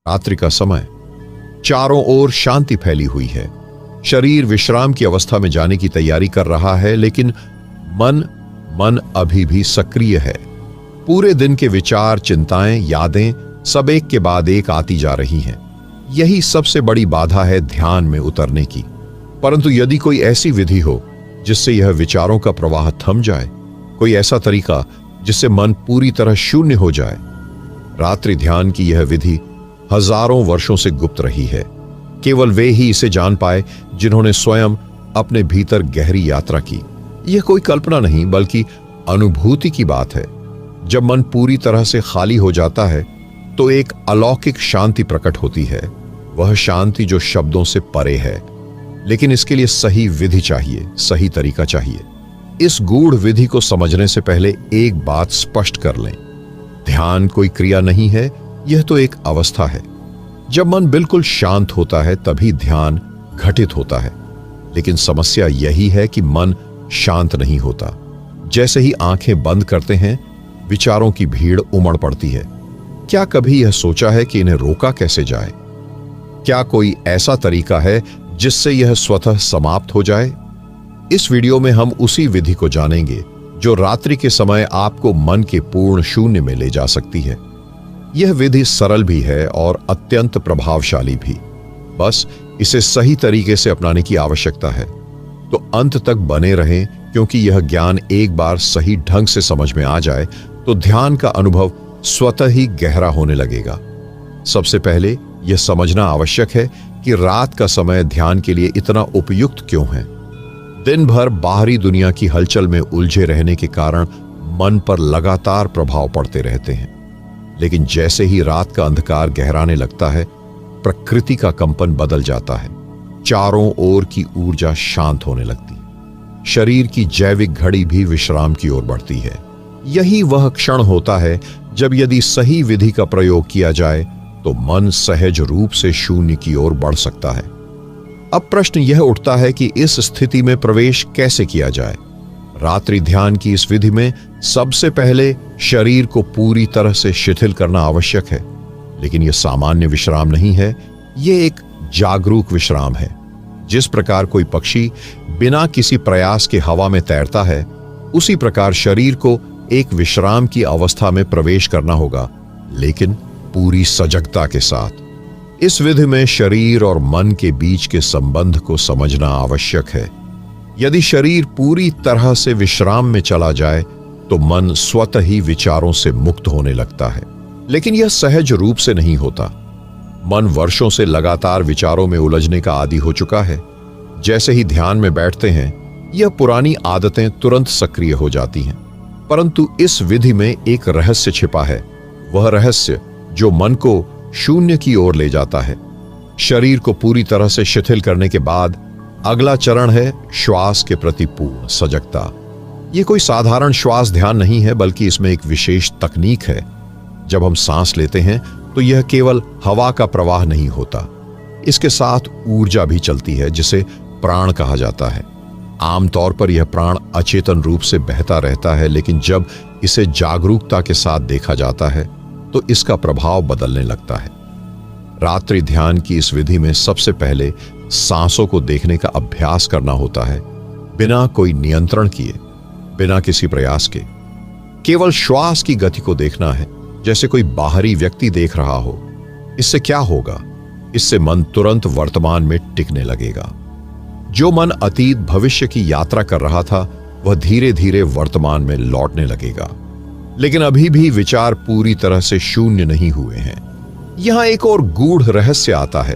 रात्रि का समय, चारों ओर शांति फैली हुई है। शरीर विश्राम की अवस्था में जाने की तैयारी कर रहा है, लेकिन मन अभी भी सक्रिय है। पूरे दिन के विचार, चिंताएं, यादें सब एक के बाद एक आती जा रही हैं। यही सबसे बड़ी बाधा है ध्यान में उतरने की। परंतु यदि कोई ऐसी विधि हो जिससे यह विचारों का प्रवाह थम जाए, कोई ऐसा तरीका जिससे मन पूरी तरह शून्य हो जाए। रात्रि ध्यान की यह विधि हजारों वर्षों से गुप्त रही है। केवल वे ही इसे जान पाए जिन्होंने स्वयं अपने भीतर गहरी यात्रा की। यह कोई कल्पना नहीं बल्कि अनुभूति की बात है। जब मन पूरी तरह से खाली हो जाता है तो एक अलौकिक शांति प्रकट होती है। वह शांति जो शब्दों से परे है, लेकिन इसके लिए सही विधि चाहिए, सही तरीका चाहिए। इस गूढ़ विधि को समझने से पहले एक बात स्पष्ट कर लें। ध्यान कोई क्रिया नहीं है, यह तो एक अवस्था है। जब मन बिल्कुल शांत होता है तभी ध्यान घटित होता है। लेकिन समस्या यही है कि मन शांत नहीं होता। जैसे ही आंखें बंद करते हैं, विचारों की भीड़ उमड़ पड़ती है। क्या कभी यह सोचा है कि इन्हें रोका कैसे जाए? क्या कोई ऐसा तरीका है जिससे यह स्वतः समाप्त हो जाए? इस वीडियो में हम उसी विधि को जानेंगे जो रात्रि के समय आपको मन के पूर्ण शून्य में ले जा सकती है। यह विधि सरल भी है और अत्यंत प्रभावशाली भी। बस इसे सही तरीके से अपनाने की आवश्यकता है। तो अंत तक बने रहें, क्योंकि यह ज्ञान एक बार सही ढंग से समझ में आ जाए तो ध्यान का अनुभव स्वतः ही गहरा होने लगेगा। सबसे पहले यह समझना आवश्यक है कि रात का समय ध्यान के लिए इतना उपयुक्त क्यों है। दिन भर बाहरी दुनिया की हलचल में उलझे रहने के कारण मन पर लगातार प्रभाव पड़ते रहते हैं। लेकिन जैसे ही रात का अंधकार गहराने लगता है, प्रकृति का कंपन बदल जाता है। चारों ओर की ऊर्जा शांत होने लगती है। शरीर की जैविक घड़ी भी विश्राम की ओर बढ़ती है। यही वह क्षण होता है जब यदि सही विधि का प्रयोग किया जाए तो मन सहज रूप से शून्य की ओर बढ़ सकता है। अब प्रश्न यह उठता है कि इस स्थिति में प्रवेश कैसे किया जाए। रात्रि ध्यान की इस विधि में सबसे पहले शरीर को पूरी तरह से शिथिल करना आवश्यक है। लेकिन यह सामान्य विश्राम नहीं है, यह एक जागरूक विश्राम है। जिस प्रकार कोई पक्षी बिना किसी प्रयास के हवा में तैरता है, उसी प्रकार शरीर को एक विश्राम की अवस्था में प्रवेश करना होगा, लेकिन पूरी सजगता के साथ। इस विधि में शरीर और मन के बीच के संबंध को समझना आवश्यक है। यदि शरीर पूरी तरह से विश्राम में चला जाए तो मन स्वतः ही विचारों से मुक्त होने लगता है। लेकिन यह सहज रूप से नहीं होता। मन वर्षों से लगातार विचारों में उलझने का आदी हो चुका है। जैसे ही ध्यान में बैठते हैं, यह पुरानी आदतें तुरंत सक्रिय हो जाती हैं। परंतु इस विधि में एक रहस्य छिपा है। वह रहस्य जो मन को शून्य की ओर ले जाता है। शरीर को पूरी तरह से शिथिल करने के बाद अगला चरण है श्वास के प्रति पूर्ण सजगता। यह कोई साधारण श्वास ध्यान नहीं है, बल्कि इसमें एक विशेष तकनीक है। जब हम सांस लेते हैं तो यह केवल हवा का प्रवाह नहीं होता, इसके साथ ऊर्जा भी चलती है, जिसे प्राण कहा जाता है। आमतौर पर यह प्राण अचेतन रूप से बहता रहता है, लेकिन जब इसे जागरूकता के साथ देखा जाता है तो इसका प्रभाव बदलने लगता है। रात्रि ध्यान की इस विधि में सबसे पहले सांसों को देखने का अभ्यास करना होता है, बिना कोई नियंत्रण किए, बिना किसी प्रयास के। केवल श्वास की गति को देखना है, जैसे कोई बाहरी व्यक्ति देख रहा हो। इससे क्या होगा? इससे मन तुरंत वर्तमान में टिकने लगेगा। जो मन अतीत भविष्य की यात्रा कर रहा था, वह धीरे धीरे वर्तमान में लौटने लगेगा। लेकिन अभी भी विचार पूरी तरह से शून्य नहीं हुए हैं। यहां एक और गूढ़ रहस्य आता है,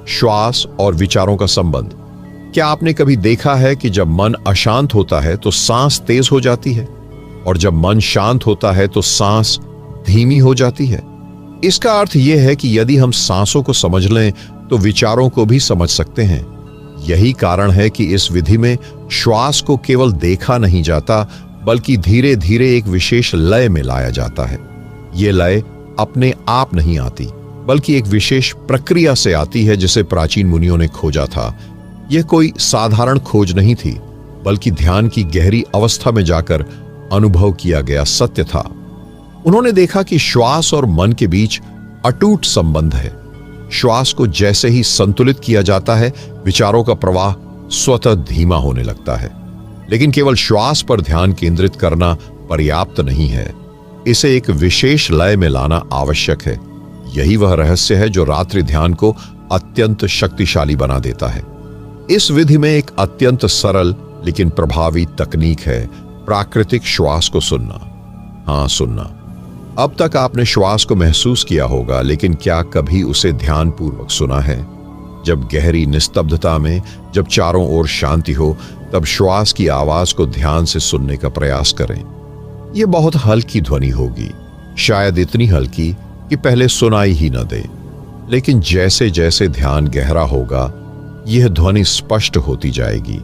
श्वास और विचारों का संबंध। क्या आपने कभी देखा है कि जब मन अशांत होता है तो सांस तेज हो जाती है, और जब मन शांत होता है तो सांस धीमी हो जाती है? इसका अर्थ यह है कि यदि हम सांसों को समझ लें तो विचारों को भी समझ सकते हैं। यही कारण है कि इस विधि में श्वास को केवल देखा नहीं जाता, बल्कि धीरे धीरे एक विशेष लय में लाया जाता है। यह लय अपने आप नहीं आती, बल्कि एक विशेष प्रक्रिया से आती है, जिसे प्राचीन मुनियों ने खोजा था। यह कोई साधारण खोज नहीं थी, बल्कि ध्यान की गहरी अवस्था में जाकर अनुभव किया गया सत्य था। उन्होंने देखा कि श्वास और मन के बीच अटूट संबंध है। श्वास को जैसे ही संतुलित किया जाता है, विचारों का प्रवाह स्वतः धीमा होने लगता है। लेकिन केवल श्वास पर ध्यान केंद्रित करना पर्याप्त नहीं है, इसे एक विशेष लय में लाना आवश्यक है। यही वह रहस्य है जो रात्रि ध्यान को अत्यंत शक्तिशाली बना देता है। इस विधि में एक अत्यंत सरल लेकिन प्रभावी तकनीक है, प्राकृतिक श्वास को सुनना। हाँ, सुनना। अब तक आपने श्वास को महसूस किया होगा, लेकिन क्या कभी उसे ध्यानपूर्वक सुना है? जब गहरी निस्तब्धता में, जब चारों ओर शांति हो, तब श्वास की आवाज को ध्यान से सुनने का प्रयास करें। यह बहुत हल्की ध्वनि होगी, शायद इतनी हल्की कि पहले सुनाई ही न दे। लेकिन जैसे जैसे ध्यान गहरा होगा, यह ध्वनि स्पष्ट होती जाएगी।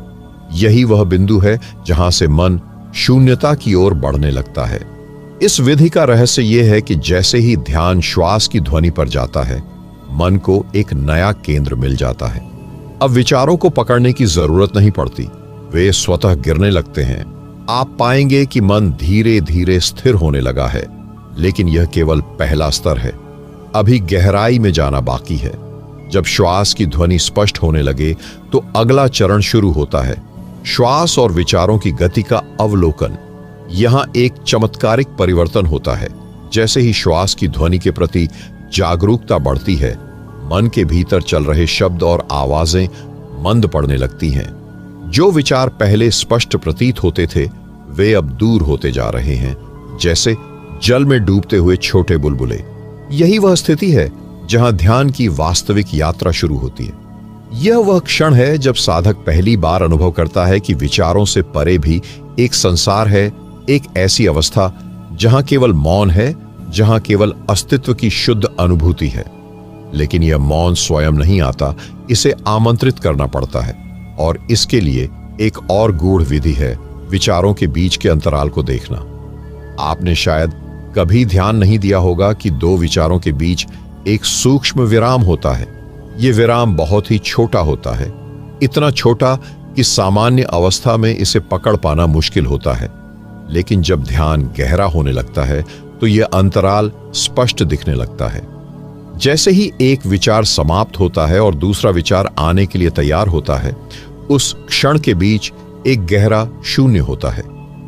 यही वह बिंदु है जहां से मन शून्यता की ओर बढ़ने लगता है। इस विधि का रहस्य यह है कि जैसे ही ध्यान श्वास की ध्वनि पर जाता है, मन को एक नया केंद्र मिल जाता है। अब विचारों को पकड़ने की जरूरत नहीं पड़ती, वे स्वतः गिरने लगते हैं। आप पाएंगे कि मन धीरे धीरे स्थिर होने लगा है, लेकिन यह केवल पहला स्तर है। अभी गहराई में जाना बाकी है। जब श्वास की ध्वनि स्पष्ट होने लगे, तो अगला चरण शुरू होता है, श्वास और विचारों की गति का अवलोकन। यहां एक चमत्कारिक परिवर्तन होता है। जैसे ही श्वास की ध्वनि के प्रति जागरूकता बढ़ती है, मन के भीतर चल रहे शब्द और आवाजें मंद पड़ने लगती हैं। जो विचार पहले स्पष्ट प्रतीत होते थे, वे अब दूर होते जा रहे हैं, जैसे जल में डूबते हुए छोटे बुलबुले। यही वह स्थिति है जहां ध्यान की वास्तविक यात्रा शुरू होती है। यह वह क्षण है जब साधक पहली बार अनुभव करता है कि विचारों से परे भी एक संसार है, एक ऐसी अवस्था जहां केवल मौन है, जहां केवल अस्तित्व की शुद्ध अनुभूति है। लेकिन यह मौन स्वयं नहीं आता, इसे आमंत्रित करना पड़ता है। और इसके लिए एक और गूढ़ विधि है, विचारों के बीच के अंतराल को देखना। आपने शायद कभी ध्यान नहीं दिया होगा कि दो विचारों के बीच एक सूक्ष्म विराम होता है। यह विराम बहुत ही छोटा होता है, इतना छोटा कि सामान्य अवस्था में इसे पकड़ पाना मुश्किल होता है। लेकिन जब ध्यान गहरा होने लगता है, तो यह अंतराल स्पष्ट दिखने लगता है। जैसे ही एक विचार समाप्त होता है और दूसरा विचार आने के लिए तैयार होता है, उस क्षण के बीच एक गहरा शून्य होता है,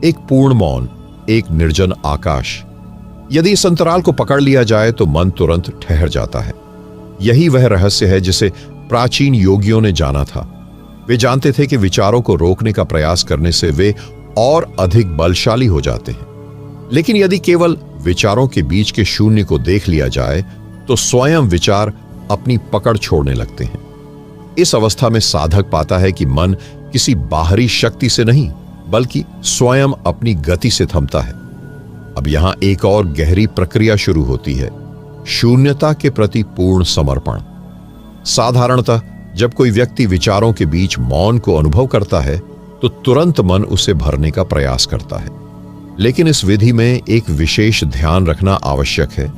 एक पूर्ण मौन, एक निर्जन आकाश। यदि इस अंतराल को पकड़ लिया जाए तो मन तुरंत ठहर जाता है। यही वह रहस्य है जिसे प्राचीन योगियों ने जाना था। वे जानते थे कि विचारों को रोकने का प्रयास करने से वे और अधिक बलशाली हो जाते हैं। लेकिन यदि केवल विचारों के बीच के शून्य को देख लिया जाए, तो स्वयं विचार अपनी पकड़ छोड़ने लगते हैं। इस अवस्था में साधक पाता है कि मन किसी बाहरी शक्ति से नहीं, बल्कि स्वयं अपनी गति से थमता है। अब यहां एक और गहरी प्रक्रिया शुरू होती है, शून्यता के प्रति पूर्ण समर्पण। साधारणतः जब कोई व्यक्ति विचारों के बीच मौन को अनुभव करता है, तो तुरंत मन उसे भरने का प्रयास करता है। लेकिन इस विधि में एक विशेष ध्यान रखना आवश्यक है,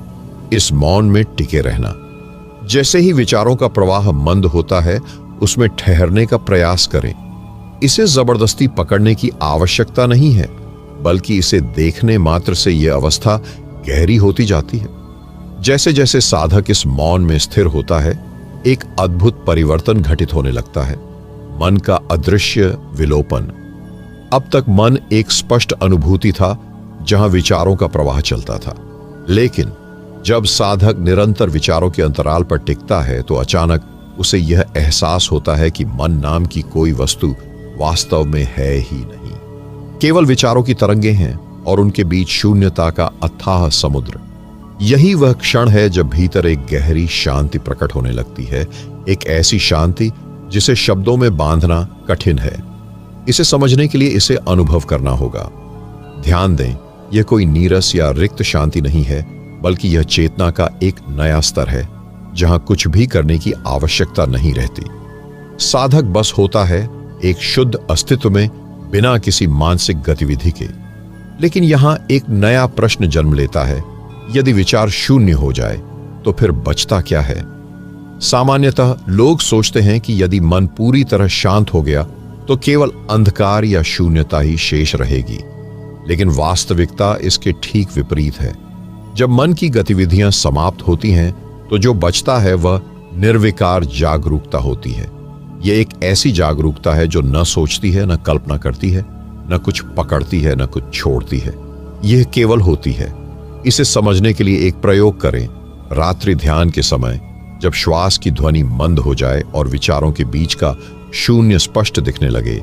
इस मौन में टिके रहना। जैसे ही विचारों का प्रवाह मंद होता है, उसमें ठहरने का प्रयास करें। इसे जबरदस्ती पकड़ने की आवश्यकता नहीं है, बल्कि इसे देखने मात्र से यह अवस्था गहरी होती जाती है। जैसे जैसे साधक इस मौन में स्थिर होता है, एक अद्भुत परिवर्तन घटित होने लगता है। मन का अदृश्य विलोपन। अब तक मन एक स्पष्ट अनुभूति था, जहां विचारों का प्रवाह चलता था। लेकिन जब साधक निरंतर विचारों के अंतराल पर टिकता है, तो अचानक उसे यह एहसास होता है कि मन नाम की कोई वस्तु वास्तव में है ही नहीं। केवल विचारों की तरंगे हैं और उनके बीच शून्यता का अथाह समुद्र। यही वह क्षण है जब भीतर एक गहरी शांति प्रकट होने लगती है, एक ऐसी शांति जिसे शब्दों में बांधना कठिन है। इसे समझने के लिए इसे अनुभव करना होगा। ध्यान दें, यह कोई नीरस या रिक्त शांति नहीं है, बल्कि यह चेतना का एक नया स्तर है, जहां कुछ भी करने की आवश्यकता नहीं रहती। साधक बस होता है एक शुद्ध अस्तित्व में, बिना किसी मानसिक गतिविधि के। लेकिन यहां एक नया प्रश्न जन्म लेता है, यदि विचार शून्य हो जाए तो फिर बचता क्या है? सामान्यतः लोग सोचते हैं कि यदि मन पूरी तरह शांत हो गया तो केवल अंधकार या शून्यता ही शेष रहेगी। लेकिन वास्तविकता इसके ठीक विपरीत है। जब मन की गतिविधियां समाप्त होती हैं, तो जो बचता है वह निर्विकार जागरूकता होती है। यह एक ऐसी जागरूकता है जो न सोचती है, न कल्पना करती है, न कुछ पकड़ती है, न कुछ छोड़ती है। यह केवल होती है। इसे समझने के लिए एक प्रयोग करें। रात्रि ध्यान के समय जब श्वास की ध्वनि मंद हो जाए और विचारों के बीच का शून्य स्पष्ट दिखने लगे,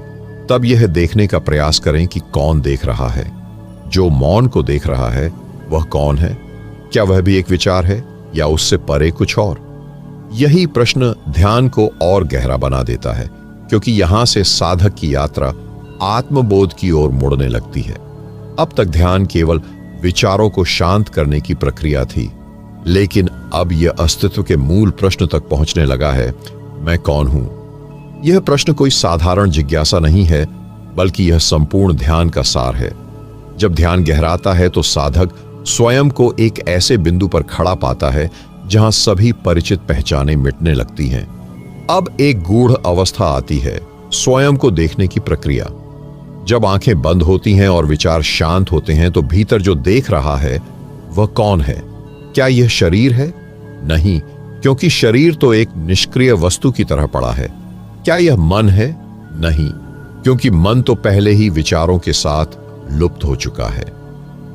तब यह देखने का प्रयास करें कि कौन देख रहा है। जो मौन को देख रहा है वह कौन है? क्या वह भी एक विचार है या उससे परे कुछ और? यही प्रश्न ध्यान को और गहरा बना देता है, क्योंकि यहां से साधक की यात्रा आत्मबोध की ओर मुड़ने लगती है। अब तक ध्यान केवल विचारों को शांत करने की प्रक्रिया थी, लेकिन अब यह अस्तित्व के मूल प्रश्न तक पहुंचने लगा है, मैं कौन हूं? यह प्रश्न कोई साधारण जिज्ञासा नहीं है, बल्कि यह संपूर्ण ध्यान का सार है। जब ध्यान गहराता है तो साधक स्वयं को एक ऐसे बिंदु पर खड़ा पाता है जहां सभी परिचित पहचानें मिटने लगती हैं। अब एक गूढ़ अवस्था आती है, स्वयं को देखने की प्रक्रिया। जब आंखें बंद होती हैं और विचार शांत होते हैं तो भीतर जो देख रहा है वह कौन है? क्या यह शरीर है? नहीं, क्योंकि शरीर तो एक निष्क्रिय वस्तु की तरह पड़ा है। क्या यह मन है? नहीं, क्योंकि मन तो पहले ही विचारों के साथ लुप्त हो चुका है।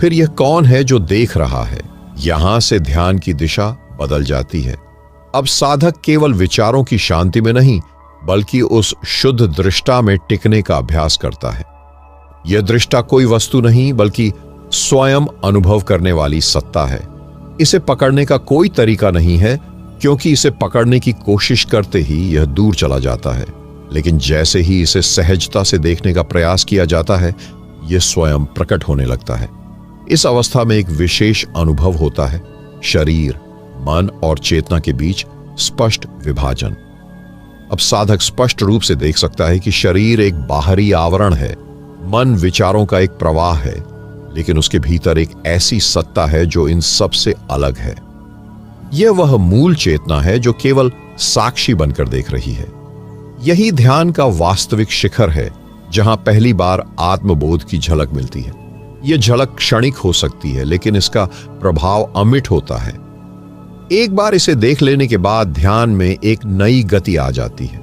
फिर यह कौन है जो देख रहा है? यहां से ध्यान की दिशा बदल जाती है। अब साधक केवल विचारों की शांति में नहीं, बल्कि उस शुद्ध दृष्टा में टिकने का अभ्यास करता है। यह दृष्टा कोई वस्तु नहीं, बल्कि स्वयं अनुभव करने वाली सत्ता है। इसे पकड़ने का कोई तरीका नहीं है, क्योंकि इसे पकड़ने की कोशिश करते ही यह दूर चला जाता है। लेकिन जैसे ही इसे सहजता से देखने का प्रयास किया जाता है, यह स्वयं प्रकट होने लगता है। इस अवस्था में एक विशेष अनुभव होता है, शरीर, मन और चेतना के बीच स्पष्ट विभाजन। अब साधक स्पष्ट रूप से देख सकता है कि शरीर एक बाहरी आवरण है, मन विचारों का एक प्रवाह है, लेकिन उसके भीतर एक ऐसी सत्ता है जो इन सब से अलग है। यह वह मूल चेतना है जो केवल साक्षी बनकर देख रही है। यही ध्यान का वास्तविक शिखर है, जहां पहली बार आत्मबोध की झलक मिलती है। यह झलक क्षणिक हो सकती है, लेकिन इसका प्रभाव अमिट होता है। एक बार इसे देख लेने के बाद ध्यान में एक नई गति आ जाती है।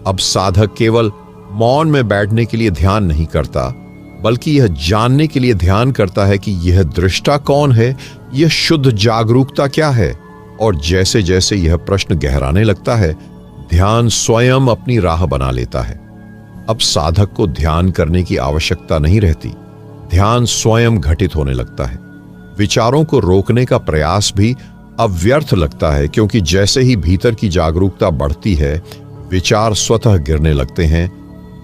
अब साधक केवल मौन में बैठने के लिए ध्यान नहीं करता, बल्कि यह जानने के लिए ध्यान करता है कि यह दृष्टा कौन है, यह शुद्ध जागरूकता क्या है। और जैसे जैसे यह प्रश्न गहराने लगता है, ध्यान स्वयं अपनी राह बना लेता है। अब साधक को ध्यान करने की आवश्यकता नहीं रहती, ध्यान स्वयं घटित होने लगता है। विचारों को रोकने का प्रयास भी अब व्यर्थ लगता है, क्योंकि जैसे ही भीतर की जागरूकता बढ़ती है, विचार स्वतः गिरने लगते हैं,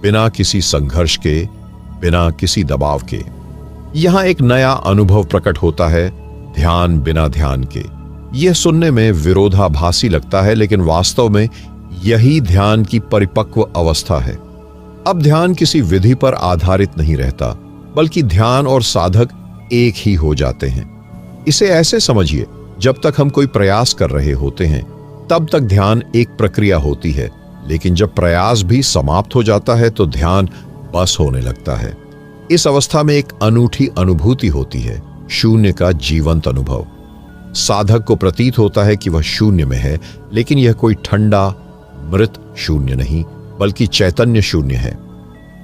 बिना किसी संघर्ष के, बिना किसी दबाव के। यहां एक नया अनुभव प्रकट होता है, ध्यान बिना ध्यान के। यह सुनने में विरोधाभासी लगता है, लेकिन वास्तव में यही ध्यान की परिपक्व अवस्था है। अब ध्यान किसी विधि पर आधारित नहीं रहता, बल्कि ध्यान और साधक एक ही हो जाते हैं। इसे ऐसे समझिए, जब तक हम कोई प्रयास कर रहे होते हैं, तब तक ध्यान एक प्रक्रिया होती है, लेकिन जब प्रयास भी समाप्त हो जाता है तो ध्यान बस होने लगता है। इस अवस्था में एक अनूठी अनुभूति होती है, शून्य का जीवंत अनुभव। साधक को प्रतीत होता है कि वह शून्य में है, लेकिन यह कोई ठंडा मृत शून्य नहीं, बल्कि चैतन्य शून्य है।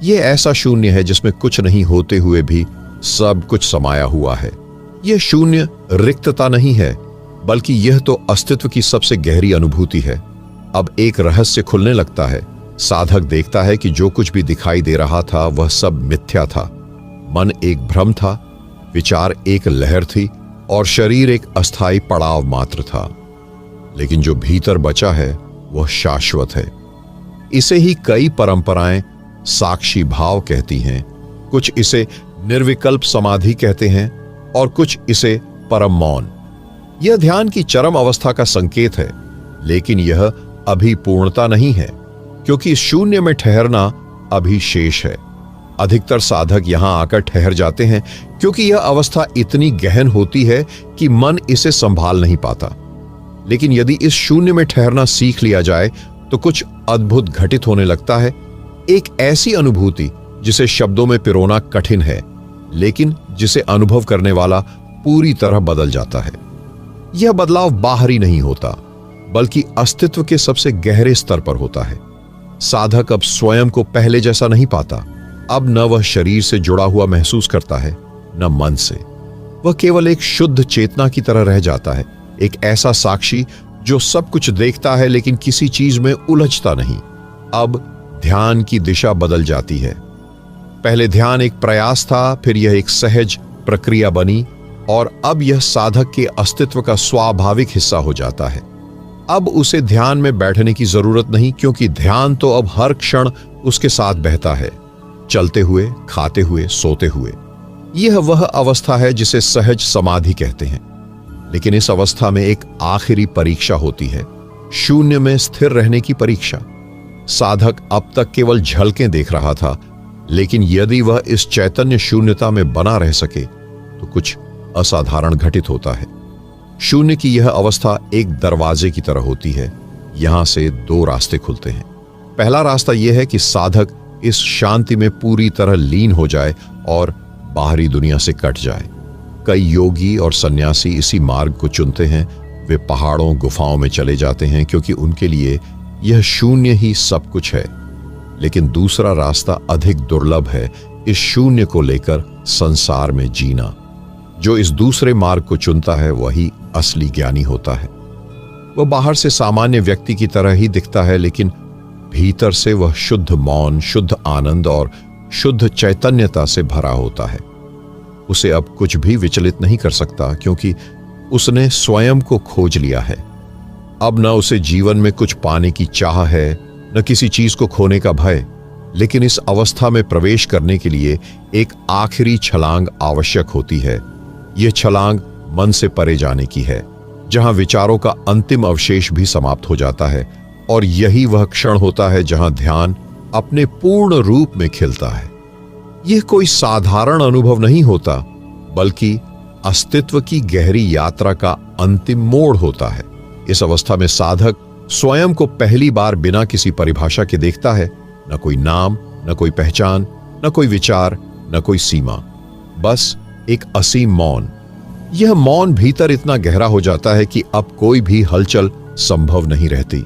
यह ऐसा शून्य है जिसमें कुछ नहीं होते हुए भी सब कुछ समाया हुआ है। यह शून्य रिक्तता नहीं है, बल्कि यह तो अस्तित्व की सबसे गहरी अनुभूति है। अब एक रहस्य खुलने लगता है। साधक देखता है कि जो कुछ भी दिखाई दे रहा था वह सब मिथ्या था। मन एक भ्रम था, विचार एक लहर थी और शरीर एक अस्थायी पड़ाव मात्र था। लेकिन जो भीतर बचा है वह शाश्वत है। इसे ही कई परंपराएं साक्षी भाव कहती हैं, कुछ इसे निर्विकल्प समाधि कहते हैं और कुछ इसे परम मौन। यह ध्यान की चरम अवस्था का संकेत है, लेकिन यह अभी पूर्णता नहीं है, क्योंकि शून्य में ठहरना अभी शेष है। अधिकतर साधक यहां आकर ठहर जाते हैं, क्योंकि यह अवस्था इतनी गहन होती है कि मन इसे संभाल नहीं पाता। लेकिन यदि इस शून्य में ठहरना सीख लिया जाए तो कुछ अद्भुत घटित होने लगता है। एक ऐसी अनुभूति जिसे शब्दों में पिरोना कठिन है, लेकिन जिसे अनुभव करने वाला पूरी तरह बदल जाता है। यह बदलाव बाहरी नहीं होता, बल्कि अस्तित्व के सबसे गहरे स्तर पर होता है। साधक अब स्वयं को पहले जैसा नहीं पाता। अब न वह शरीर से जुड़ा हुआ महसूस करता है, न मन से। वह केवल एक शुद्ध चेतना की तरह रह जाता है, एक ऐसा साक्षी जो सब कुछ देखता है लेकिन किसी चीज में उलझता नहीं। अब ध्यान की दिशा बदल जाती है। पहले ध्यान एक प्रयास था, फिर यह एक सहज प्रक्रिया बनी और अब यह साधक के अस्तित्व का स्वाभाविक हिस्सा हो जाता है। अब उसे ध्यान में बैठने की जरूरत नहीं, क्योंकि ध्यान तो अब हर क्षण उसके साथ बहता है, चलते हुए, खाते हुए, सोते हुए। यह वह अवस्था है जिसे सहज समाधि कहते हैं। लेकिन इस अवस्था में एक आखिरी परीक्षा होती है, शून्य में स्थिर रहने की परीक्षा। साधक अब तक केवल झलकें देख रहा था, लेकिन यदि वह इस चैतन्य शून्यता में बना रह सके तो कुछ असाधारण घटित होता है। शून्य की यह अवस्था एक दरवाजे की तरह होती है। यहां से दो रास्ते खुलते हैं। पहला रास्ता यह है कि साधक इस शांति में पूरी तरह लीन हो जाए और बाहरी दुनिया से कट जाए। कई योगी और सन्यासी इसी मार्ग को चुनते हैं। वे पहाड़ों, गुफाओं में चले जाते हैं, क्योंकि उनके लिए यह शून्य ही सब कुछ है। लेकिन दूसरा रास्ता अधिक दुर्लभ है, इस शून्य को लेकर संसार में जीना। जो इस दूसरे मार्ग को चुनता है वही असली ज्ञानी होता है। वह बाहर से सामान्य व्यक्ति की तरह ही दिखता है, लेकिन भीतर से वह शुद्ध मौन, शुद्ध आनंद और शुद्ध चैतन्यता से भरा होता है। उसे अब कुछ भी विचलित नहीं कर सकता, क्योंकि उसने स्वयं को खोज लिया है। अब न उसे जीवन में कुछ पाने की चाह है, न किसी चीज को खोने का भय। लेकिन इस अवस्था में प्रवेश करने के लिए एक आखिरी छलांग आवश्यक होती है। यह छलांग मन से परे जाने की है, जहां विचारों का अंतिम अवशेष भी समाप्त हो जाता है। और यही वह क्षण होता है जहां ध्यान अपने पूर्ण रूप में खिलता है। यह कोई साधारण अनुभव नहीं होता, बल्कि अस्तित्व की गहरी यात्रा का अंतिम मोड़ होता है। इस अवस्था में साधक स्वयं को पहली बार बिना किसी परिभाषा के देखता है। न कोई नाम, न कोई पहचान, न कोई विचार, न कोई सीमा, बस एक असीम मौन। यह मौन भीतर इतना गहरा हो जाता है कि अब कोई भी हलचल संभव नहीं रहती।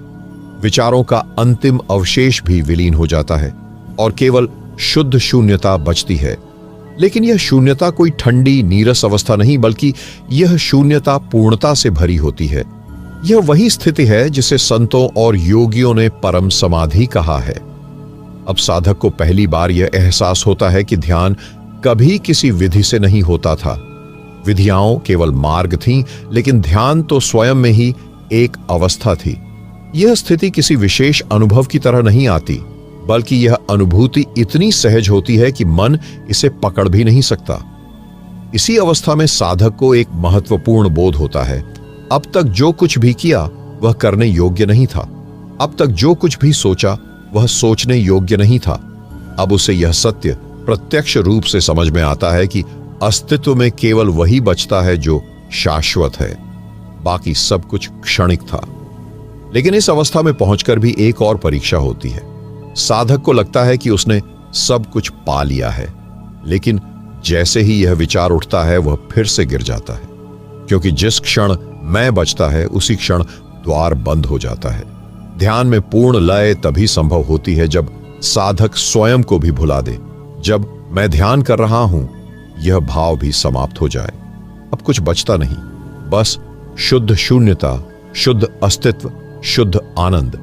विचारों का अंतिम अवशेष भी विलीन हो जाता है और केवल शुद्ध शून्यता बचती है। लेकिन यह शून्यता कोई ठंडी नीरस अवस्था नहीं, बल्कि यह शून्यता पूर्णता से भरी होती है। यह वही स्थिति है जिसे संतों और योगियों ने परम समाधि कहा है। अब साधक को पहली बार यह एहसास होता है कि ध्यान कभी किसी विधि से नहीं होता था। विधियां केवल मार्ग थीं, लेकिन ध्यान तो स्वयं में ही एक अवस्था थी। यह स्थिति किसी विशेष अनुभव की तरह नहीं आती, बल्कि यह अनुभूति इतनी सहज होती है कि मन इसे पकड़ भी नहीं सकता। इसी अवस्था में साधक को एक महत्वपूर्ण बोध होता है। अब तक जो कुछ भी किया वह करने योग्य नहीं था। अब तक जो कुछ भी सोचा वह सोचने योग्य नहीं था। अब उसे यह सत्य प्रत्यक्ष रूप से समझ में आता है कि अस्तित्व में केवल वही बचता है जो शाश्वत है, बाकी सब कुछ क्षणिक था। लेकिन इस अवस्था में पहुंचकर भी एक और परीक्षा होती है। साधक को लगता है कि उसने सब कुछ पा लिया है, लेकिन जैसे ही यह विचार उठता है वह फिर से गिर जाता है, क्योंकि जिस क्षण मैं बचता है उसी क्षण द्वार बंद हो जाता है। ध्यान में पूर्ण लय तभी संभव होती है जब साधक स्वयं को भी भुला दे। जब मैं ध्यान कर रहा हूं यह भाव भी समाप्त हो जाए। अब कुछ बचता नहीं, बस शुद्ध शून्यता, शुद्ध अस्तित्व, शुद्ध आनंद।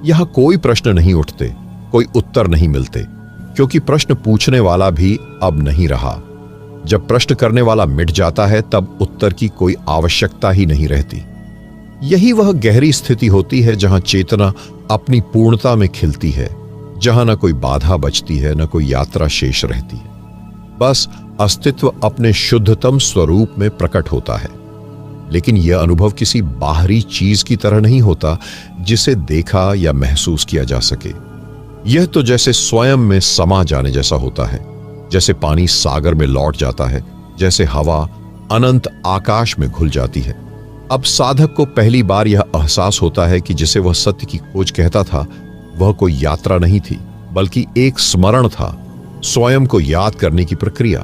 यहां कोई प्रश्न नहीं उठते, कोई उत्तर नहीं मिलते, क्योंकि प्रश्न पूछने वाला भी अब नहीं रहा। जब प्रश्न करने वाला मिट जाता है तब उत्तर की कोई आवश्यकता ही नहीं रहती। यही वह गहरी स्थिति होती है जहां चेतना अपनी पूर्णता में खिलती है, जहां न कोई बाधा बचती है, न कोई यात्रा शेष रहती है। बस अस्तित्व अपने शुद्धतम स्वरूप में प्रकट होता है। लेकिन यह अनुभव किसी बाहरी चीज की तरह नहीं होता जिसे देखा या महसूस किया जा सके। यह तो जैसे स्वयं में समा जाने जैसा होता है, जैसे पानी सागर में लौट जाता है, जैसे हवा अनंत आकाश में घुल जाती है। अब साधक को पहली बार यह एहसास होता है कि जिसे वह सत्य की खोज कहता था वह कोई यात्रा नहीं थी, बल्कि एक स्मरण था, स्वयं को याद करने की प्रक्रिया।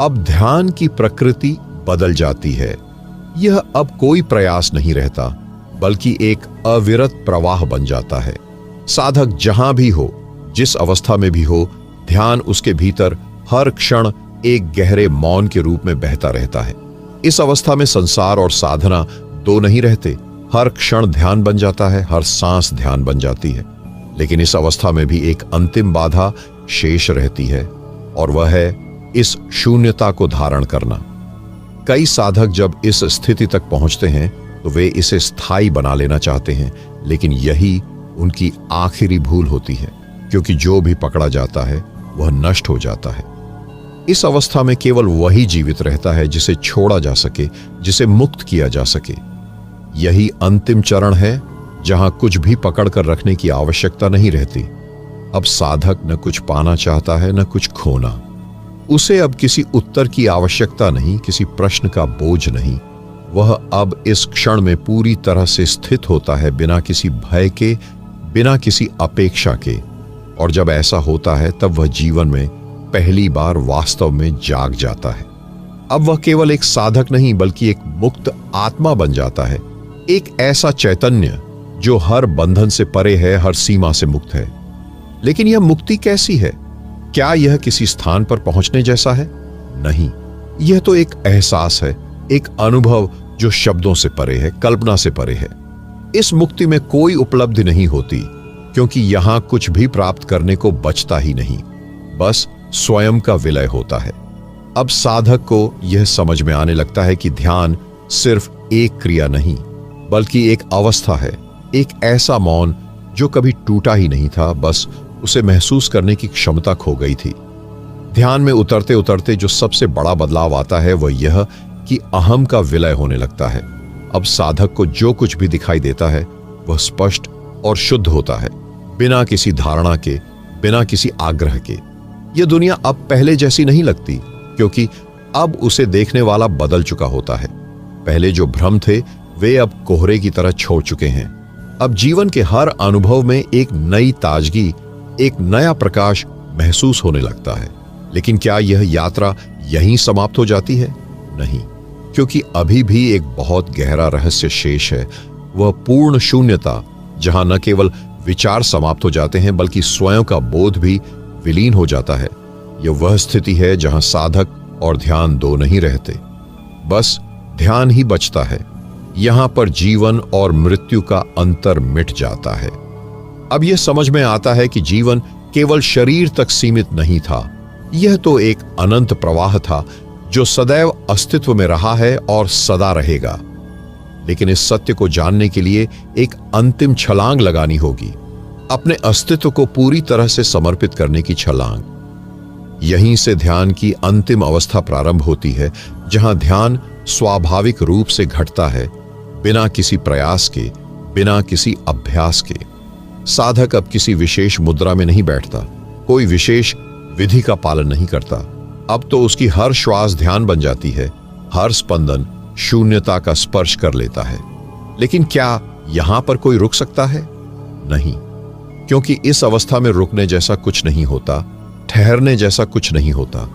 अब ध्यान की प्रकृति बदल जाती है। यह अब कोई प्रयास नहीं रहता, बल्कि एक अविरत प्रवाह बन जाता है। साधक जहां भी हो, जिस अवस्था में भी हो, ध्यान उसके भीतर हर क्षण एक गहरे मौन के रूप में बहता रहता है। इस अवस्था में संसार और साधना दो नहीं रहते। हर क्षण ध्यान बन जाता है, हर सांस ध्यान बन जाती है। लेकिन इस अवस्था में भी एक अंतिम बाधा शेष रहती है, और वह है इस शून्यता को धारण करना। कई साधक जब इस स्थिति तक पहुंचते हैं तो वे इसे स्थायी बना लेना चाहते हैं, लेकिन यही उनकी आखिरी भूल होती है, क्योंकि जो भी पकड़ा जाता है वह नष्ट हो जाता है। इस अवस्था में केवल वही जीवित रहता है जिसे छोड़ा जा सके, जिसे मुक्त किया जा सके। यही अंतिम चरण है जहां कुछ भी पकड़कर रखने की आवश्यकता नहीं रहती। अब साधक न कुछ पाना चाहता है, न कुछ खोना। उसे अब किसी उत्तर की आवश्यकता नहीं, किसी प्रश्न का बोझ नहीं। वह अब इस क्षण में पूरी तरह से स्थित होता है, बिना किसी भय के, बिना किसी अपेक्षा के। और जब ऐसा होता है तब वह जीवन में पहली बार वास्तव में जाग जाता है। अब वह केवल एक साधक नहीं, बल्कि एक मुक्त आत्मा बन जाता है। एक ऐसा चैतन्य जो हर बंधन से परे है, हर सीमा से मुक्त है। लेकिन यह मुक्ति कैसी है? क्या यह किसी स्थान पर पहुंचने जैसा है? नहीं, यह तो एक एहसास है, एक अनुभव जो शब्दों से परे है, कल्पना से परे है। इस मुक्ति में कोई उपलब्धि नहीं होती, क्योंकि यहां कुछ भी प्राप्त करने को बचता ही नहीं, बस स्वयं का विलय होता है। अब साधक को यह समझ में आने लगता है कि ध्यान सिर्फ एक क्रिया नहीं, बल्कि एक अवस्था है, एक ऐसा मौन जो कभी टूटा ही नहीं था, बस उसे महसूस करने की क्षमता खो गई थी। ध्यान में उतरते उतरते जो सबसे बड़ा बदलाव आता है वह यह कि अहम का विलय होने लगता है। अब साधक को जो कुछ भी दिखाई देता है वह स्पष्ट और शुद्ध होता है, बिना किसी धारणा के, बिना किसी आग्रह के। यह दुनिया अब पहले जैसी नहीं लगती, क्योंकि अब उसे देखने वाला बदल चुका होता है। पहले जो भ्रम थे वे अब कोहरे की तरह छोड़ चुके हैं। अब जीवन के हर अनुभव में एक नई ताजगी, एक नया प्रकाश महसूस होने लगता है। लेकिन क्या यह यात्रा यहीं समाप्त हो जाती है? नहीं, क्योंकि अभी भी एक बहुत गहरा रहस्य शेष है। वह पूर्ण शून्यता, जहां न केवल विचार समाप्त हो जाते हैं, बल्कि स्वयं का बोध भी विलीन हो जाता है। यह वह स्थिति है जहां साधक और ध्यान दो नहीं रहते, बस ध्यान ही बचता है। यहां पर जीवन और मृत्यु का अंतर मिट जाता है। अब यह समझ में आता है कि जीवन केवल शरीर तक सीमित नहीं था, यह तो एक अनंत प्रवाह था जो सदैव अस्तित्व में रहा है और सदा रहेगा। लेकिन इस सत्य को जानने के लिए एक अंतिम छलांग लगानी होगी, अपने अस्तित्व को पूरी तरह से समर्पित करने की छलांग। यहीं से ध्यान की अंतिम अवस्था प्रारंभ होती है, जहां ध्यान स्वाभाविक रूप से घटता है, बिना किसी प्रयास के, बिना किसी अभ्यास के। साधक अब किसी विशेष मुद्रा में नहीं बैठता, कोई विशेष विधि का पालन नहीं करता। अब तो उसकी हर श्वास ध्यान बन जाती है, हर स्पंदन शून्यता का स्पर्श कर लेता है। लेकिन क्या यहां पर कोई रुक सकता है? नहीं, क्योंकि इस अवस्था में रुकने जैसा कुछ नहीं होता, ठहरने जैसा कुछ नहीं होता।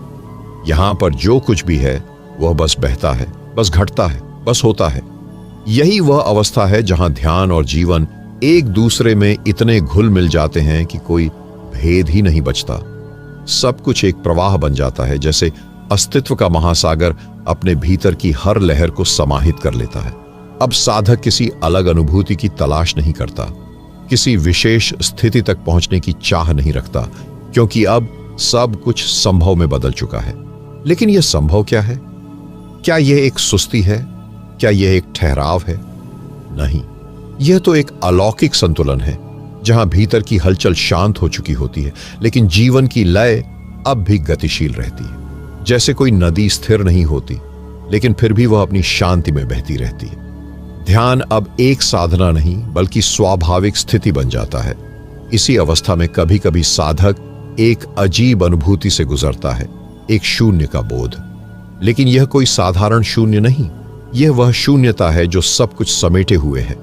यहां पर जो कुछ भी है वह बस बहता है, बस घटता है, बस होता है। यही वह अवस्था है जहां ध्यान और जीवन एक दूसरे में इतने घुल मिल जाते हैं कि कोई भेद ही नहीं बचता। सब कुछ एक प्रवाह बन जाता है, जैसे अस्तित्व का महासागर अपने भीतर की हर लहर को समाहित कर लेता है। अब साधक किसी अलग अनुभूति की तलाश नहीं करता, किसी विशेष स्थिति तक पहुंचने की चाह नहीं रखता, क्योंकि अब सब कुछ संभव में बदल चुका है। लेकिन यह संभव क्या है? क्या यह एक सुस्ती है? क्या यह एक ठहराव है? नहीं, यह तो एक अलौकिक संतुलन है, जहां भीतर की हलचल शांत हो चुकी होती है, लेकिन जीवन की लय अब भी गतिशील रहती है। जैसे कोई नदी स्थिर नहीं होती, लेकिन फिर भी वह अपनी शांति में बहती रहती है। ध्यान अब एक साधना नहीं, बल्कि स्वाभाविक स्थिति बन जाता है। इसी अवस्था में कभी कभी साधक एक अजीब अनुभूति से गुजरता है, एक शून्य का बोध। लेकिन यह कोई साधारण शून्य नहीं, यह वह शून्यता है जो सब कुछ समेटे हुए है।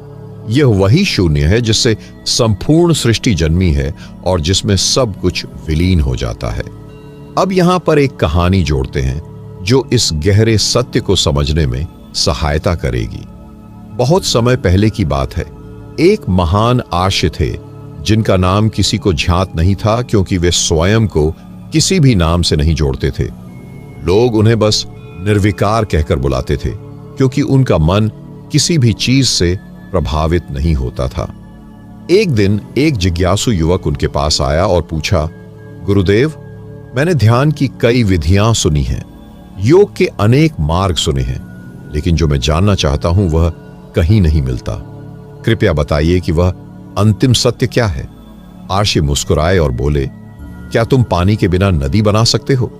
यह वही शून्य है जिससे संपूर्ण सृष्टि जन्मी है और जिसमें सब कुछ विलीन हो जाता है। अब यहां पर एक कहानी जोड़ते हैं जो इस गहरे सत्य को समझने में सहायता करेगी। बहुत समय पहले की बात है। एक महान आर्य थे जिनका नाम किसी को ज्ञात नहीं था, क्योंकि वे स्वयं को किसी भी नाम से नहीं जोड़ते थे। लोग उन्हें बस निर्विकार कहकर बुलाते थे, क्योंकि उनका मन किसी भी चीज से प्रभावित नहीं होता था। एक दिन एक जिज्ञासु युवक उनके पास आया और पूछा, गुरुदेव, मैंने ध्यान की कई विधियां सुनी हैं, योग के अनेक मार्ग सुने हैं, लेकिन जो मैं जानना चाहता हूं वह कहीं नहीं मिलता। कृपया बताइए कि वह अंतिम सत्य क्या है। आर्षि मुस्कुराए और बोले, क्या तुम पानी के बिना नदी बना सकते हो?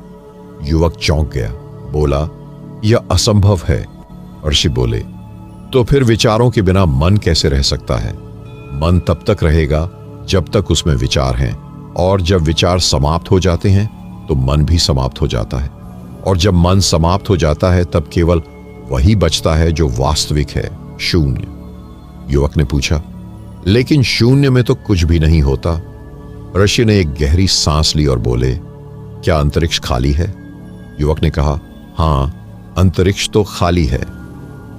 युवक चौंक गया, बोला, यह असंभव है। ऋषि बोले, तो फिर विचारों के बिना मन कैसे रह सकता है? मन तब तक रहेगा जब तक उसमें विचार हैं, और जब विचार समाप्त हो जाते हैं तो मन भी समाप्त हो जाता है, और जब मन समाप्त हो जाता है तब केवल वही बचता है जो वास्तविक है, शून्य। युवक ने पूछा, लेकिन शून्य में तो कुछ भी नहीं होता। ऋषि ने एक गहरी सांस ली और बोले, क्या अंतरिक्ष खाली है? युवक ने कहा, हां, अंतरिक्ष तो खाली है।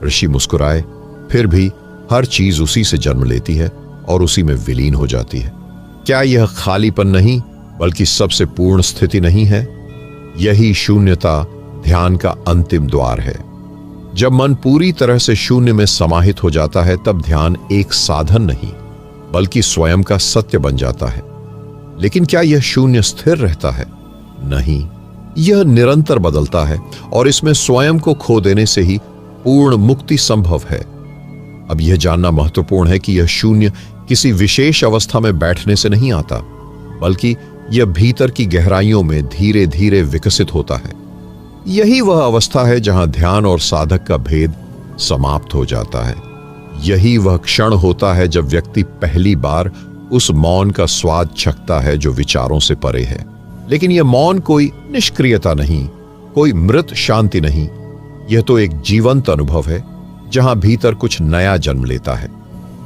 ऋषि मुस्कुराए, फिर भी हर चीज उसी से जन्म लेती है और उसी में विलीन हो जाती है। क्या यह खालीपन नहीं बल्कि सबसे पूर्ण स्थिति नहीं है? यही शून्यता ध्यान का अंतिम द्वार है। जब मन पूरी तरह से शून्य में समाहित हो जाता है तब ध्यान एक साधन नहीं बल्कि स्वयं का सत्य बन जाता है। लेकिन क्या यह शून्य स्थिर रहता है? नहीं, यह निरंतर बदलता है, और इसमें स्वयं को खो देने से ही पूर्ण मुक्ति संभव है। अब यह जानना महत्वपूर्ण है कि यह शून्य किसी विशेष अवस्था में बैठने से नहीं आता, बल्कि यह भीतर की गहराइयों में धीरे धीरे विकसित होता है। यही वह अवस्था है जहां ध्यान और साधक का भेद समाप्त हो जाता है। यही वह क्षण होता है जब व्यक्ति पहली बार उस मौन का स्वाद चखता है जो विचारों से परे है। लेकिन यह मौन कोई निष्क्रियता नहीं, कोई मृत शांति नहीं, यह तो एक जीवंत अनुभव है जहां भीतर कुछ नया जन्म लेता है।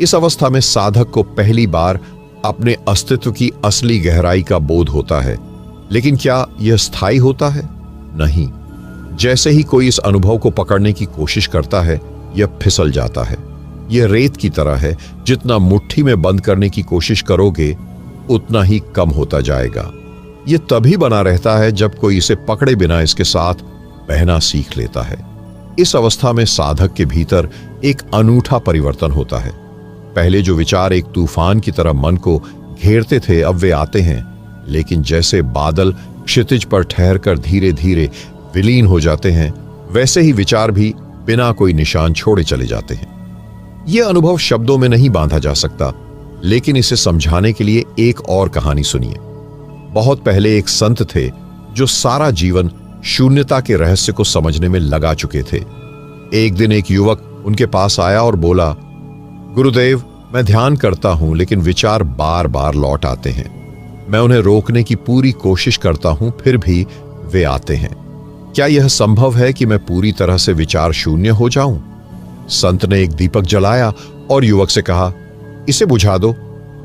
इस अवस्था में साधक को पहली बार अपने अस्तित्व की असली गहराई का बोध होता है। लेकिन क्या यह स्थायी होता है? नहीं। जैसे ही कोई इस अनुभव को पकड़ने की कोशिश करता है, यह फिसल जाता है। यह रेत की तरह है, जितना मुट्ठी में बंद करने की कोशिश करोगे उतना ही कम होता जाएगा। यह तभी बना रहता है जब कोई इसे पकड़े बिना इसके साथ बहना सीख लेता है। इस अवस्था में साधक के भीतर एक अनूठा परिवर्तन होता है। पहले जो विचार एक तूफान की तरह मन को घेरते थे, अब वे आते हैं, लेकिन जैसे बादल क्षितिज पर ठहरकर धीरे धीरे विलीन हो जाते हैं, वैसे ही विचार भी बिना कोई निशान छोड़े चले जाते हैं। यह अनुभव शब्दों में नहीं बांधा जा सकता, लेकिन इसे समझाने के लिए एक और कहानी सुनिए। बहुत पहले एक संत थे जो सारा जीवन शून्यता के रहस्य को समझने में लगा चुके थे। एक दिन एक युवक उनके पास आया और बोला, गुरुदेव, मैं ध्यान करता हूं लेकिन विचार बार बार लौट आते हैं। मैं उन्हें रोकने की पूरी कोशिश करता हूं, फिर भी वे आते हैं। क्या यह संभव है कि मैं पूरी तरह से विचार शून्य हो जाऊं? संत ने एक दीपक जलाया और युवक से कहा, इसे बुझा दो।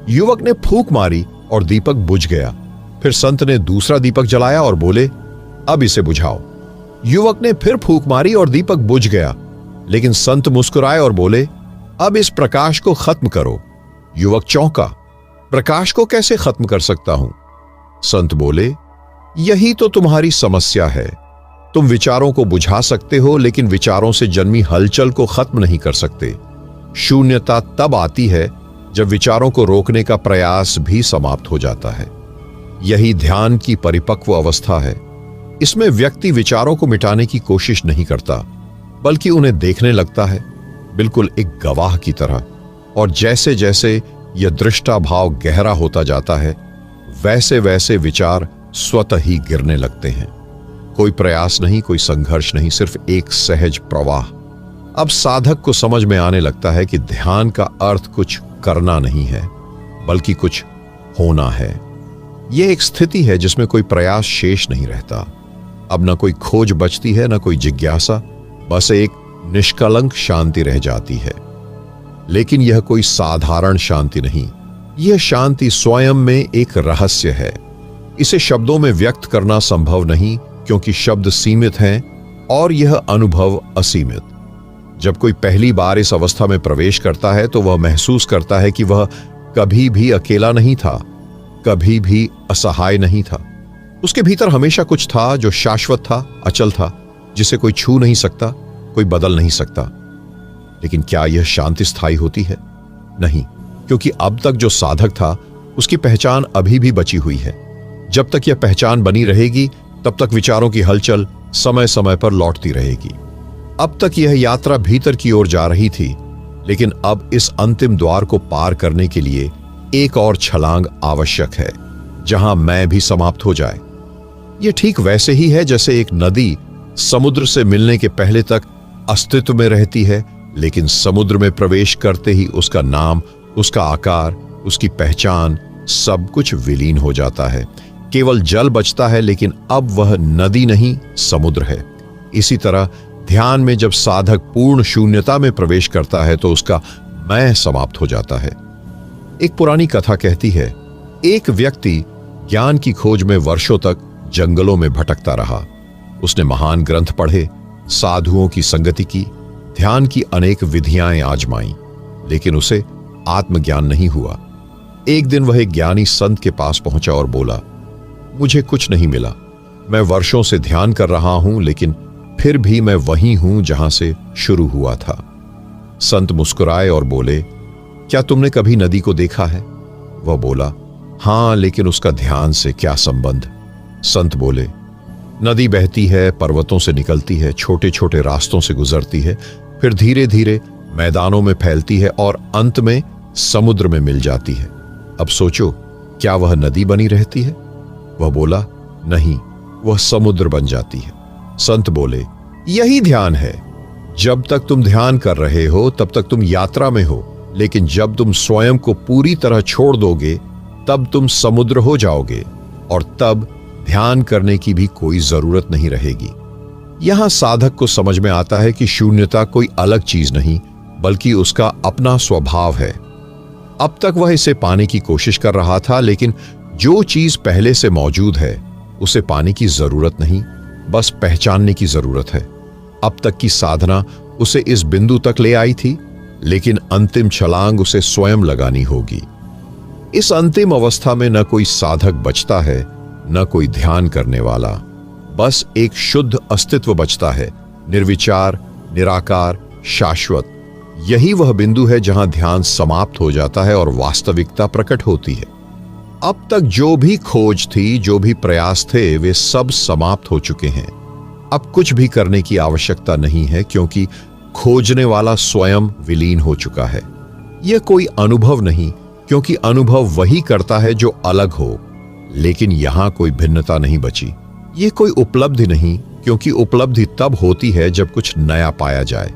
युवक ने फूंक मारी और दीपक बुझ गया। फिर संत ने दूसरा दीपक जलाया और बोले, अब इसे बुझाओ। युवक ने फिर फूंक मारी और दीपक बुझ गया, लेकिन संत मुस्कुराए और बोले, अब इस प्रकाश को खत्म करो। युवक चौंका, प्रकाश को कैसे खत्म कर सकता हूं? संत बोले, यही तो तुम्हारी समस्या है। तुम विचारों को बुझा सकते हो, लेकिन विचारों से जन्मी हलचल को खत्म नहीं कर सकते। शून्यता तब आती है जब विचारों को रोकने का प्रयास भी समाप्त हो जाता है। यही ध्यान की परिपक्व अवस्था है। इसमें व्यक्ति विचारों को मिटाने की कोशिश नहीं करता, बल्कि उन्हें देखने लगता है, बिल्कुल एक गवाह की तरह। और जैसे जैसे यह दृष्टा भाव गहरा होता जाता है, वैसे वैसे विचार स्वतः ही गिरने लगते हैं। कोई प्रयास नहीं, कोई संघर्ष नहीं, सिर्फ एक सहज प्रवाह। अब साधक को समझ में आने लगता है कि ध्यान का अर्थ कुछ करना नहीं है, बल्कि कुछ होना है। यह एक स्थिति है जिसमें कोई प्रयास शेष नहीं रहता। अब न कोई खोज बचती है, न कोई जिज्ञासा, बस एक निष्कलंक शांति रह जाती है। लेकिन यह कोई साधारण शांति नहीं, यह शांति स्वयं में एक रहस्य है। इसे शब्दों में व्यक्त करना संभव नहीं, क्योंकि शब्द सीमित हैं और यह अनुभव असीमित। जब कोई पहली बार इस अवस्था में प्रवेश करता है तो वह महसूस करता है कि वह कभी भी अकेला नहीं था, कभी भी असहाय नहीं था। उसके भीतर हमेशा कुछ था जो शाश्वत था, अचल था, जिसे कोई छू नहीं सकता, कोई बदल नहीं सकता। लेकिन क्या यह शांति स्थायी होती है? नहीं, क्योंकि अब तक जो साधक था उसकी पहचान अभी भी बची हुई है। जब तक यह पहचान बनी रहेगी तब तक विचारों की हलचल समय समय पर लौटती रहेगी। अब तक यह यात्रा भीतर की ओर जा रही थी, लेकिन अब इस अंतिम द्वार को पार करने के लिए एक और छलांग आवश्यक है, जहां मैं भी समाप्त हो जाए। यह ठीक वैसे ही है जैसे एक नदी समुद्र से मिलने के पहले तक अस्तित्व में रहती है, लेकिन समुद्र में प्रवेश करते ही उसका नाम, उसका आकार, उसकी पहचान सब कुछ विलीन हो जाता है। केवल जल बचता है, लेकिन अब वह नदी नहीं, समुद्र है। इसी तरह ध्यान में जब साधक पूर्ण शून्यता में प्रवेश करता है तो उसका मैं समाप्त हो जाता है। एक पुरानी कथा कहती है, एक व्यक्ति ज्ञान की खोज में वर्षों तक जंगलों में भटकता रहा। उसने महान ग्रंथ पढ़े, साधुओं की संगति की, ध्यान की अनेक विधियां आजमाई, लेकिन उसे आत्मज्ञान नहीं हुआ। एक दिन वह एक ज्ञानी संत के पास पहुंचा और बोला, मुझे कुछ नहीं मिला। मैं वर्षों से ध्यान कर रहा हूं, लेकिन फिर भी मैं वहीं हूं जहां से शुरू हुआ था। संत मुस्कुराए और बोले, क्या तुमने कभी नदी को देखा है? वह बोला, हां, लेकिन उसका ध्यान से क्या संबंध? संत बोले, नदी बहती है, पर्वतों से निकलती है, छोटे छोटे रास्तों से गुजरती है, फिर धीरे धीरे मैदानों में फैलती है और अंत में समुद्र में मिल जाती है। अब सोचो, क्या वह नदी बनी रहती है? वह बोला, नहीं, वह समुद्र बन जाती है। संत बोले, यही ध्यान है। जब तक तुम ध्यान कर रहे हो तब तक तुम यात्रा में हो, लेकिन जब तुम स्वयं को पूरी तरह छोड़ दोगे तब तुम समुद्र हो जाओगे, और तब ध्यान करने की भी कोई जरूरत नहीं रहेगी। यहां साधक को समझ में आता है कि शून्यता कोई अलग चीज नहीं, बल्कि उसका अपना स्वभाव है। अब तक वह इसे पाने की कोशिश कर रहा था, लेकिन जो चीज पहले से मौजूद है उसे पाने की जरूरत नहीं, बस पहचानने की जरूरत है। अब तक की साधना उसे इस बिंदु तक ले आई थी, लेकिन अंतिम छलांग उसे स्वयं लगानी होगी। इस अंतिम अवस्था में न कोई साधक बचता है, न कोई ध्यान करने वाला, बस एक शुद्ध अस्तित्व बचता है, निर्विचार, निराकार, शाश्वत। यही वह बिंदु है जहां ध्यान समाप्त हो जाता है और वास्तविकता प्रकट होती है। अब तक जो भी खोज थी, जो भी प्रयास थे, वे सब समाप्त हो चुके हैं। अब कुछ भी करने की आवश्यकता नहीं है, क्योंकि खोजने वाला स्वयं विलीन हो चुका है। यह कोई अनुभव नहीं, क्योंकि अनुभव वही करता है जो अलग हो, लेकिन यहां कोई भिन्नता नहीं बची। यह कोई उपलब्धि नहीं, क्योंकि उपलब्धि तब होती है जब कुछ नया पाया जाए,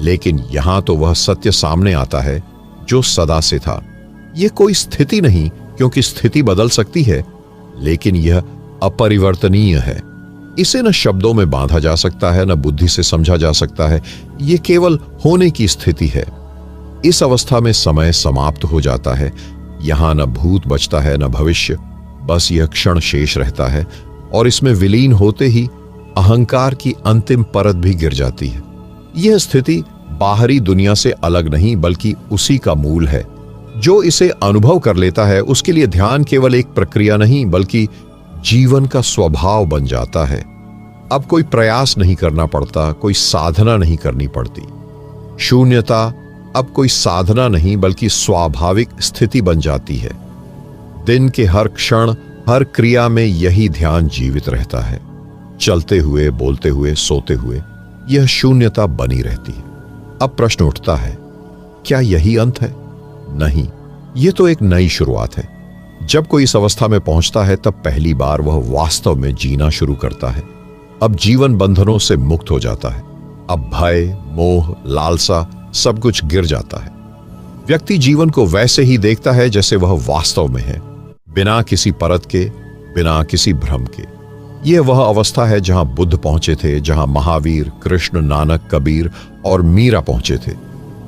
लेकिन यहां तो वह सत्य सामने आता है जो सदा से था। यह कोई स्थिति नहीं, क्योंकि स्थिति बदल सकती है, लेकिन यह अपरिवर्तनीय है। इसे न शब्दों में बांधा जा सकता है, न बुद्धि से समझा जा सकता है। यह केवल होने की स्थिति है। इस अवस्था में समय समाप्त हो जाता है। यहां न भूत बचता है, न भविष्य, बस यह क्षण शेष रहता है, और इसमें विलीन होते ही अहंकार की अंतिम परत भी गिर जाती है। यह स्थिति बाहरी दुनिया से अलग नहीं, बल्कि उसी का मूल है। जो इसे अनुभव कर लेता है उसके लिए ध्यान केवल एक प्रक्रिया नहीं, बल्कि जीवन का स्वभाव बन जाता है। अब कोई प्रयास नहीं करना पड़ता, कोई साधना नहीं करनी पड़ती। शून्यता अब कोई साधना नहीं, बल्कि स्वाभाविक स्थिति बन जाती है। दिन के हर क्षण, हर क्रिया में यही ध्यान जीवित रहता है। चलते हुए, बोलते हुए, सोते हुए यह शून्यता बनी रहती है। अब प्रश्न उठता है, क्या यही अंत है? नहीं, यह तो एक नई शुरुआत है। जब कोई इस अवस्था में पहुंचता है तब पहली बार वह वास्तव में जीना शुरू करता है। अब जीवन बंधनों से मुक्त हो जाता है। अब भय, मोह, लालसा सब कुछ गिर जाता है। व्यक्ति जीवन को वैसे ही देखता है जैसे वह वास्तव में है, बिना किसी परत के, बिना किसी भ्रम के। यह वह अवस्था है जहां बुद्ध पहुंचे थे, जहां महावीर, कृष्ण, नानक, कबीर और मीरा पहुंचे थे।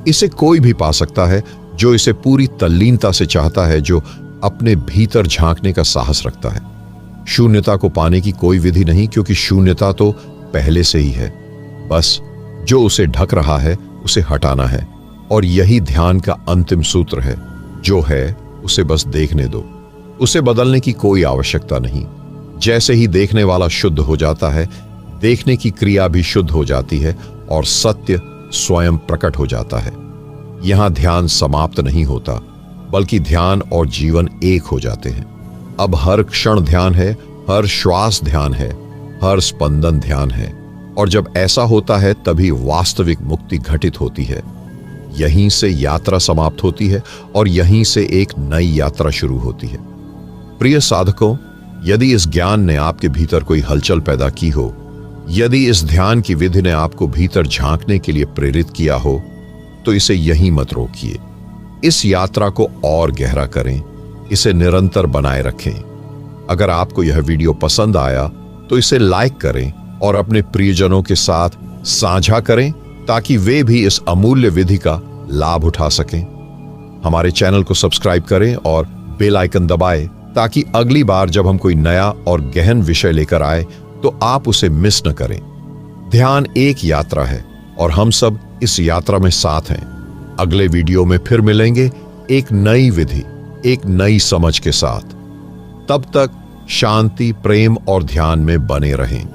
इसे कोई भी पा सकता है जो इसे पूरी तल्लीनता से चाहता है, जो अपने भीतर झांकने का साहस रखता है। शून्यता को पाने की कोई विधि नहीं, क्योंकि शून्यता तो पहले से ही है। बस जो उसे ढक रहा है उसे हटाना है। और यही ध्यान का अंतिम सूत्र है, जो है उसे बस देखने दो। उसे बदलने की कोई आवश्यकता नहीं। जैसे ही देखने वाला शुद्ध हो जाता है, देखने की क्रिया भी शुद्ध हो जाती है और सत्य स्वयं प्रकट हो जाता है। यहां ध्यान समाप्त नहीं होता, बल्कि ध्यान और जीवन एक हो जाते हैं। अब हर क्षण ध्यान है, हर श्वास ध्यान है, हर स्पंदन ध्यान है। और जब ऐसा होता है तभी वास्तविक मुक्ति घटित होती है। यहीं से यात्रा समाप्त होती है और यहीं से एक नई यात्रा शुरू होती है। प्रिय साधकों, यदि इस ज्ञान ने आपके भीतर कोई हलचल पैदा की हो, यदि इस ध्यान की विधि ने आपको भीतर झांकने के लिए प्रेरित किया हो, तो इसे यहीं मत रोकिए। इस यात्रा को और गहरा करें, इसे निरंतर बनाए रखें। अगर आपको यह वीडियो पसंद आया तो इसे लाइक करें और अपने प्रियजनों के साथ साझा करें, ताकि वे भी इस अमूल्य विधि का लाभ उठा सकें। हमारे चैनल को सब्सक्राइब करें और बेल आइकन दबाएं, ताकि अगली बार जब हम कोई नया और गहन विषय लेकर आए तो आप उसे मिस न करें। ध्यान एक यात्रा है और हम सब इस यात्रा में साथ हैं। अगले वीडियो में फिर मिलेंगे एक नई विधि, एक नई समझ के साथ। तब तक शांति, प्रेम और ध्यान में बने रहें।